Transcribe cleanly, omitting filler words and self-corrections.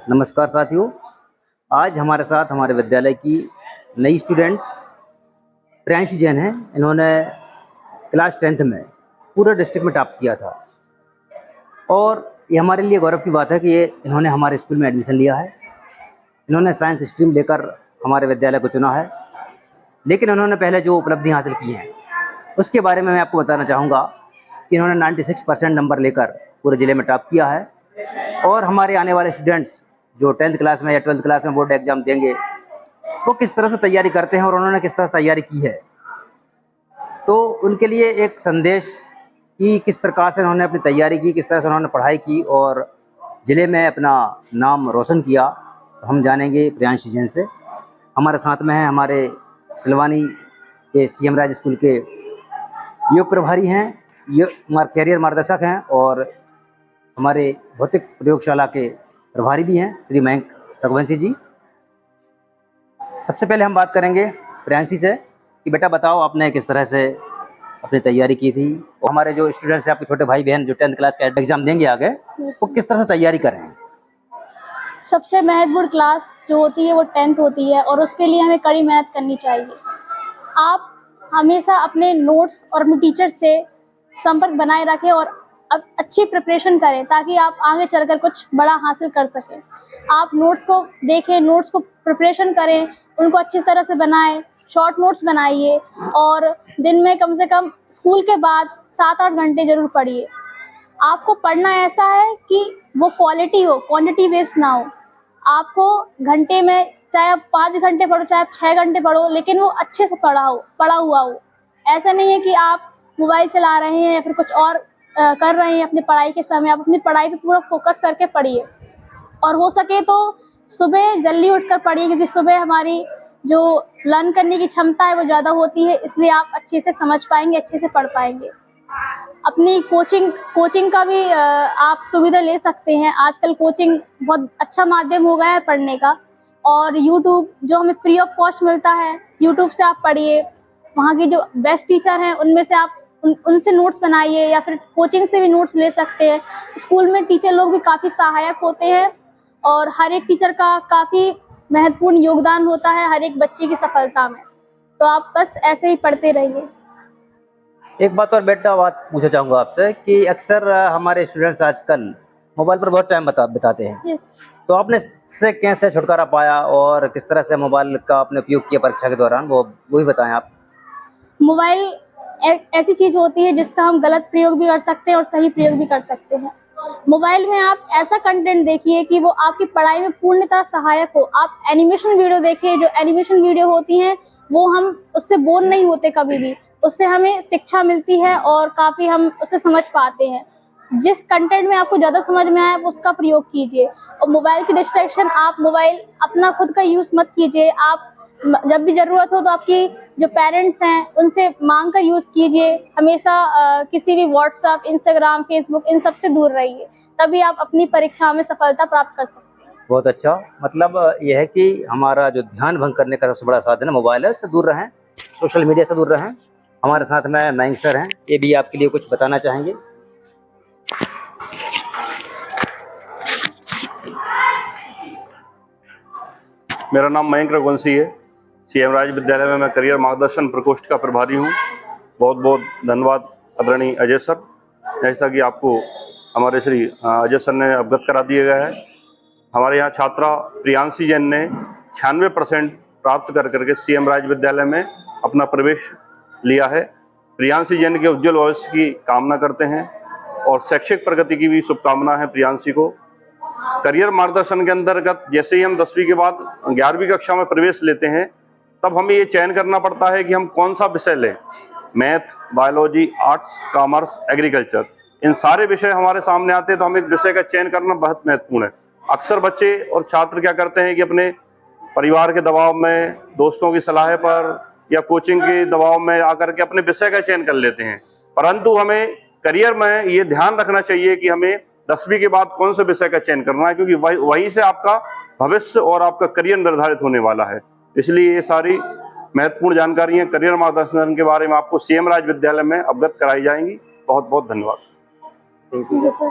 नमस्कार साथियों, आज हमारे साथ हमारे विद्यालय की नई स्टूडेंट प्रियांशी जैन है। इन्होंने क्लास 10th में पूरे डिस्ट्रिक्ट में टॉप किया था और ये हमारे लिए गौरव की बात है कि इन्होंने हमारे स्कूल में एडमिशन लिया है। इन्होंने साइंस स्ट्रीम लेकर हमारे विद्यालय को चुना है, लेकिन उन्होंने पहले जो उपलब्धि हासिल की हैं उसके बारे में मैं आपको बताना चाहूँगा कि इन्होंने 96% नंबर लेकर पूरे ज़िले में टॉप किया है। और हमारे आने वाले स्टूडेंट्स जो 10th क्लास में या 12th क्लास में बोर्ड एग्ज़ाम देंगे, वो किस तरह से तैयारी करते हैं और उन्होंने किस तरह तैयारी की है, तो उनके लिए एक संदेश कि किस प्रकार से उन्होंने अपनी तैयारी की, किस तरह से उन्होंने पढ़ाई की और ज़िले में अपना नाम रोशन किया। तो हम जानेंगे प्रियांशी जैन से। हमारे साथ में हैं हमारे सिलवानी के सीएम राज स्कूल के योग प्रभारी हैं, कैरियर मार्गदर्शक हैं और हमारे भौतिक प्रयोगशाला के प्रभारी भी हैं श्री मयंक रघुवंशी जी। सबसे पहले हम बात करेंगे प्रियांशी से कि बेटा बताओ आपने किस तरह से अपनी तैयारी की थी और हमारे जो स्टूडेंट्स हैं, आपके छोटे भाई बहन जो 10th क्लास का एग्ज़ाम देंगे आगे, वो किस तरह से तैयारी करें। सबसे महत्वपूर्ण क्लास जो होती है वो 10th होती है और उसके लिए हमें कड़ी मेहनत करनी चाहिए। आप हमेशा अपने नोट्स और अपने टीचर से संपर्क बनाए रखें और अब अच्छी प्रिपरेशन करें ताकि आप आगे चलकर कुछ बड़ा हासिल कर सकें। आप नोट्स को देखें, नोट्स को प्रिपरेशन करें, उनको अच्छी तरह से बनाएं, शॉर्ट नोट्स बनाइए और दिन में कम से कम स्कूल के बाद 7-8 घंटे ज़रूर पढ़िए। आपको पढ़ना ऐसा है कि वो क्वालिटी हो, क्वांटिटी वेस्ट ना हो। आपको घंटे में चाहे आप 5 घंटे पढ़ो, चाहे आप 6 घंटे पढ़ो, लेकिन वो अच्छे से पढ़ा हुआ हो। ऐसा नहीं है कि आप मोबाइल चला रहे हैं या फिर कुछ और कर रहे हैं अपनी पढ़ाई के समय। आप अपनी पढ़ाई पे पूरा फोकस करके पढ़िए और हो सके तो सुबह जल्दी उठकर पढ़िए, क्योंकि सुबह हमारी जो लर्न करने की क्षमता है वो ज़्यादा होती है, इसलिए आप अच्छे से समझ पाएंगे, अच्छे से पढ़ पाएंगे। अपनी कोचिंग का भी आप सुविधा ले सकते हैं। आजकल कोचिंग बहुत अच्छा माध्यम हो गया है पढ़ने का और यूट्यूब जो हमें फ्री ऑफ कॉस्ट मिलता है, यूट्यूब से आप पढ़िए। वहाँ के जो बेस्ट टीचर हैं उनमें से आप उनसे नोट्स बनाइए या फिर कोचिंग से भी नोट्स ले सकते हैं। स्कूल में टीचर लोग भी काफ़ी सहायक होते हैं और हर एक टीचर का काफ़ी महत्वपूर्ण योगदान होता है हर एक बच्चे की सफलता में। तो आप बस ऐसे ही पढ़ते रहिए। एक बात और बेटा बात पूछना चाहूँगा आपसे कि अक्सर हमारे स्टूडेंट्स आजकल मोबाइल पर बहुत टाइम बिताते हैं, यस। तो आपने इससे कैसे छुटकारा पाया और किस तरह से मोबाइल का आपने उपयोग किया परीक्षा के दौरान, वो भी बताएं आप। मोबाइल ऐसी चीज़ होती है जिसका हम गलत प्रयोग भी कर सकते हैं और सही प्रयोग भी कर सकते हैं। मोबाइल में आप ऐसा कंटेंट देखिए कि वो आपकी पढ़ाई में पूर्णतः सहायक हो। आप एनिमेशन वीडियो देखिए, जो एनिमेशन वीडियो होती हैं वो हम उससे बोर नहीं होते कभी भी। उससे हमें शिक्षा मिलती है और काफ़ी हम उससे समझ पाते हैं। जिस कंटेंट में आपको ज़्यादा समझ में आए आप उसका प्रयोग कीजिए और मोबाइल की डिस्ट्रैक्शन, आप मोबाइल अपना खुद का यूज़ मत कीजिए। आप जब भी ज़रूरत हो तो आपकी जो पेरेंट्स हैं उनसे मांग कर यूज़ कीजिए। हमेशा किसी भी व्हाट्सएप, इंस्टाग्राम, फेसबुक इन सब से दूर रहिए, तभी आप अपनी परीक्षा में सफलता प्राप्त कर सकते हैं। बहुत अच्छा, मतलब यह है कि हमारा जो ध्यान भंग करने का सबसे बड़ा साधन है मोबाइल है, उससे दूर रहें, सोशल मीडिया से दूर रहें। हमारे साथ में मयंक सर हैं, ये भी आपके लिए कुछ बताना चाहेंगे। मेरा नाम मयंक रघुवंशी है। सीएम राज विद्यालय में मैं करियर मार्गदर्शन प्रकोष्ठ का प्रभारी हूँ। बहुत बहुत धन्यवाद आदरणीय अजय सर। जैसा कि आपको हमारे श्री अजय सर ने अवगत करा दिया गया है, हमारे यहाँ छात्रा प्रियांशी जैन ने 96% प्राप्त कर करके सीएम राज विद्यालय में अपना प्रवेश लिया है। प्रियांशी जैन के उज्ज्वल भविष्य की कामना करते हैं और शैक्षिक प्रगति की भी शुभकामना है प्रियांशी को। करियर मार्गदर्शन के अंतर्गत जैसे ही हम 10वीं के बाद 11वीं कक्षा में प्रवेश लेते हैं, तब हमें ये चयन करना पड़ता है कि हम कौन सा विषय लें। Math, biology, arts, commerce, agriculture, इन सारे विषय हमारे सामने आते हैं, तो हमें विषय का चयन करना बहुत महत्वपूर्ण है। अक्सर बच्चे और छात्र क्या करते हैं कि अपने परिवार के दबाव में, दोस्तों की सलाह पर या कोचिंग के दबाव में आकर के अपने विषय का चयन कर लेते हैं, परंतु हमें करियर में ये ध्यान रखना चाहिए कि हमें 10वीं के बाद कौन से विषय का चयन करना है, क्योंकि वहीं से आपका भविष्य और आपका करियर निर्धारित होने वाला है। इसलिए ये सारी महत्वपूर्ण जानकारियां करियर मार्गदर्शन के बारे में आपको सीएम राज विद्यालय में अवगत कराई जाएंगी। बहुत बहुत धन्यवाद। Thank you sir.